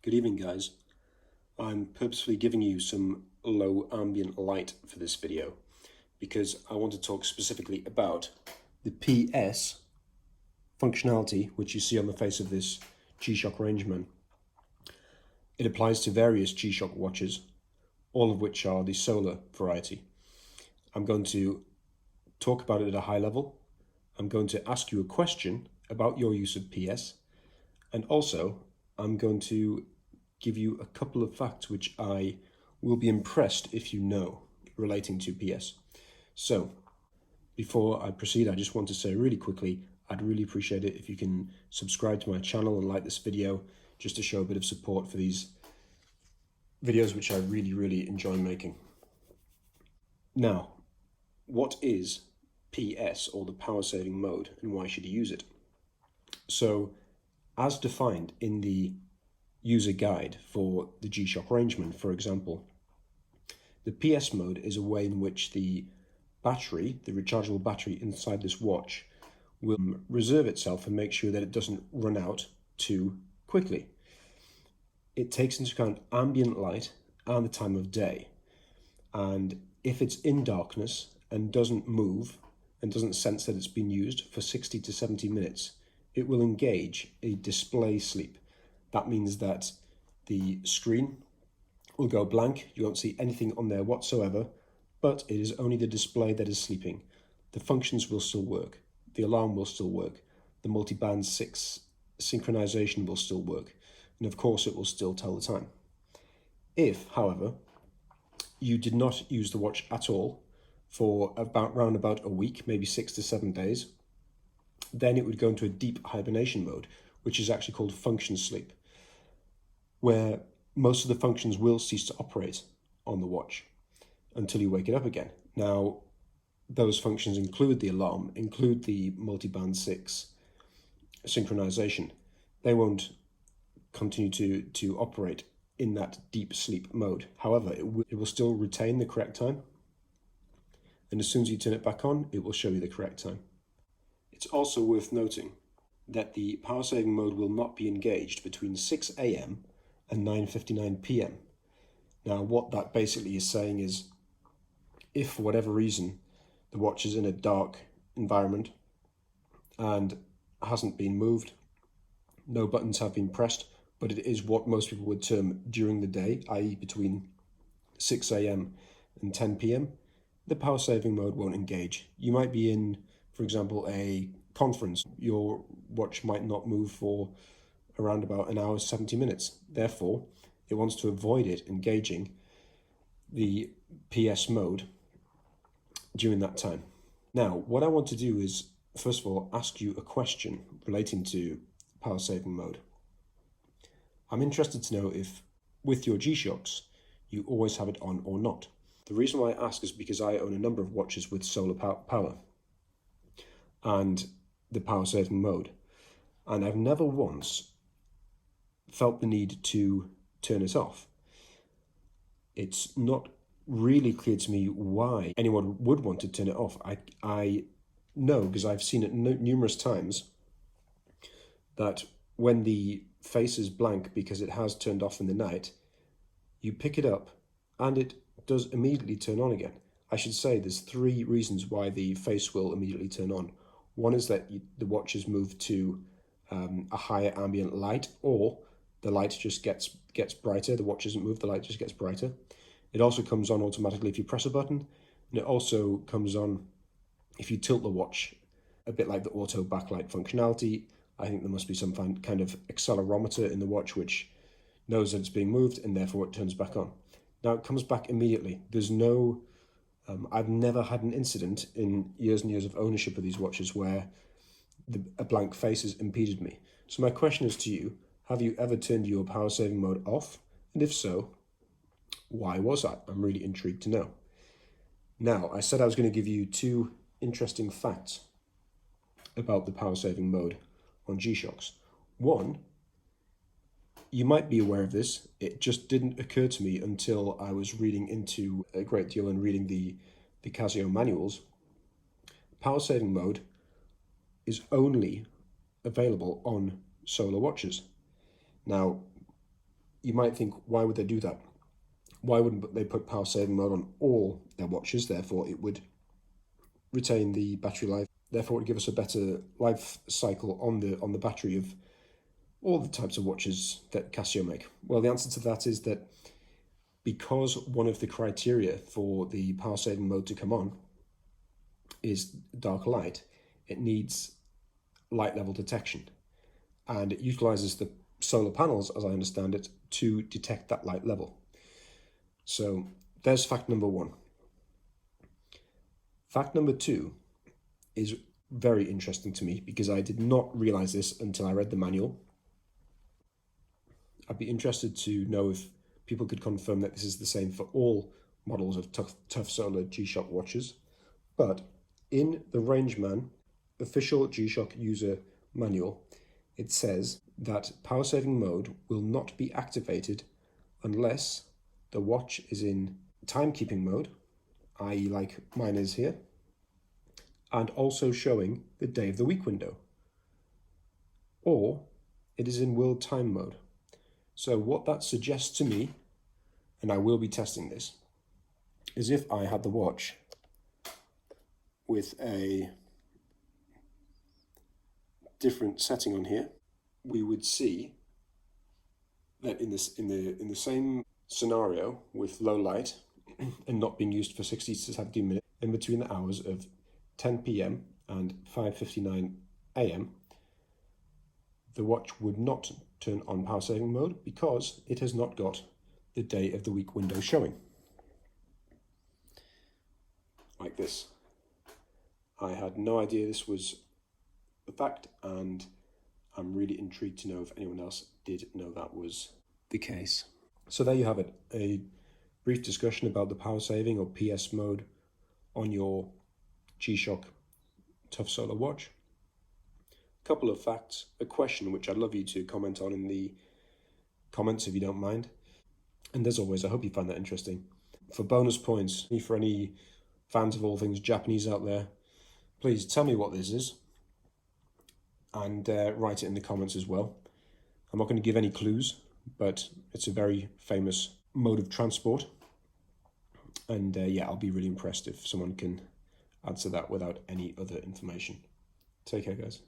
Good evening, guys. I'm purposefully giving you some low ambient light for this video because I want to talk specifically about the PS functionality which you see on the face of this G-Shock Rangeman. It applies to various G-Shock watches, all of which are the solar variety. I'm going to talk about it at a high level. I'm going to ask you a question about your use of PS, and also I'm going to give you a couple of facts which I will be impressed if you know relating to PS. So before I proceed, I just want to say really quickly, I'd really appreciate it if you can subscribe to my channel and like this video just to show a bit of support for these videos which I really enjoy making. Now, what is PS, or the power saving mode, and why should you use it? So as defined in the user guide for the G-Shock Rangeman, for example, the PS mode is a way in which the battery, the rechargeable battery inside this watch, will reserve itself and make sure that it doesn't run out too quickly. It takes into account ambient light and the time of day, and if it's in darkness and doesn't move and doesn't sense that it's been used for 60 to 70 minutes, it will engage a display sleep. That means that the screen will go blank, you won't see anything on there whatsoever, but it is only the display that is sleeping. The functions will still work, the alarm will still work, the multi-band 6 synchronization will still work, and of course it will still tell the time. If, however, you did not use the watch at all for around about a week, maybe 6 to 7 days, then it would go into a deep hibernation mode, which is actually called function sleep, where most of the functions will cease to operate on the watch until you wake it up again. Now, those functions include the alarm, include the multi-band 6 synchronization. They won't continue to operate in that deep sleep mode. However, it will still retain the correct time, and as soon as you turn it back on, it will show you the correct time. It's also worth noting that the power saving mode will not be engaged between 6 AM and 9:59 PM. Now, what that basically is saying is, if for whatever reason the watch is in a dark environment and hasn't been moved, no buttons have been pressed, but it is what most people would term during the day, i.e. between 6 AM and 10 PM, the power saving mode won't engage. You might be in, for example, a conference. Your watch might not move for around about an hour, 70 minutes. Therefore, it wants to avoid it engaging the PS mode during that time. Now, what I want to do is, first of all, ask you a question relating to power saving mode. I'm interested to know if, with your G-Shocks, you always have it on or not. The reason why I ask is because I own a number of watches with solar power and the power saving mode, and I've never once felt the need to turn it off. It's not really clear to me why anyone would want to turn it off. I know, because I've seen it numerous times, that when the face is blank because it has turned off in the night, you pick it up and it does immediately turn on again. I should say there's 3 reasons why the face will immediately turn on. One is that the watch has moved to a higher ambient light, or the light just gets brighter. The watch doesn't move, the light just gets brighter. It also comes on automatically if you press a button, and it also comes on if you tilt the watch, a bit like the auto backlight functionality. I think there must be some kind of accelerometer in the watch which knows that it's being moved, and therefore it turns back on. Now, it comes back immediately. There's no I've never had an incident in years and years of ownership of these watches where a blank face has impeded me. So my question is to you, have you ever turned your power saving mode off? And if so, why was that? I'm really intrigued to know. Now, I said I was going to give you 2 interesting facts about the power saving mode on G-Shocks. One, you might be aware of this, it just didn't occur to me until I was reading into a great deal and reading the Casio manuals. Power saving mode is only available on solar watches. Now, you might think, why would they do that? Why wouldn't they put power saving mode on all their watches? Therefore, it would retain the battery life. Therefore, it would give us a better life cycle on the battery of all the types of watches that Casio make. Well, the answer to that is that because one of the criteria for the power saving mode to come on is dark light, it needs light level detection, and it utilizes the solar panels, as I understand it, to detect that light level. So there's fact number one. Fact number two is very interesting to me because I did not realize this until I read the manual. I'd be interested to know if people could confirm that this is the same for all models of Tough Solar G-Shock watches. But in the Rangeman official G-Shock user manual, it says that power saving mode will not be activated unless the watch is in timekeeping mode, i.e. like mine is here, and also showing the day of the week window, or it is in world time mode. So what that suggests to me, and I will be testing this, is if I had the watch with a different setting on here, we would see that in the same scenario with low light and not being used for 60 to 70 minutes, in between the hours of 10 p.m. and 5:59 a.m., the watch would not turn on power saving mode because it has not got the day of the week window showing. Like this. I had no idea this was a fact, and I'm really intrigued to know if anyone else did know that was the case. So there you have it, a brief discussion about the power saving or PS mode on your G-Shock Tough Solar watch. A couple of facts, a question which I'd love you to comment on in the comments if you don't mind. And as always, I hope you find that interesting. For bonus points, for any fans of all things Japanese out there, please tell me what this is and write it in the comments as well. I'm not going to give any clues, but it's a very famous mode of transport. And yeah, I'll be really impressed if someone can answer that without any other information. Take care, guys.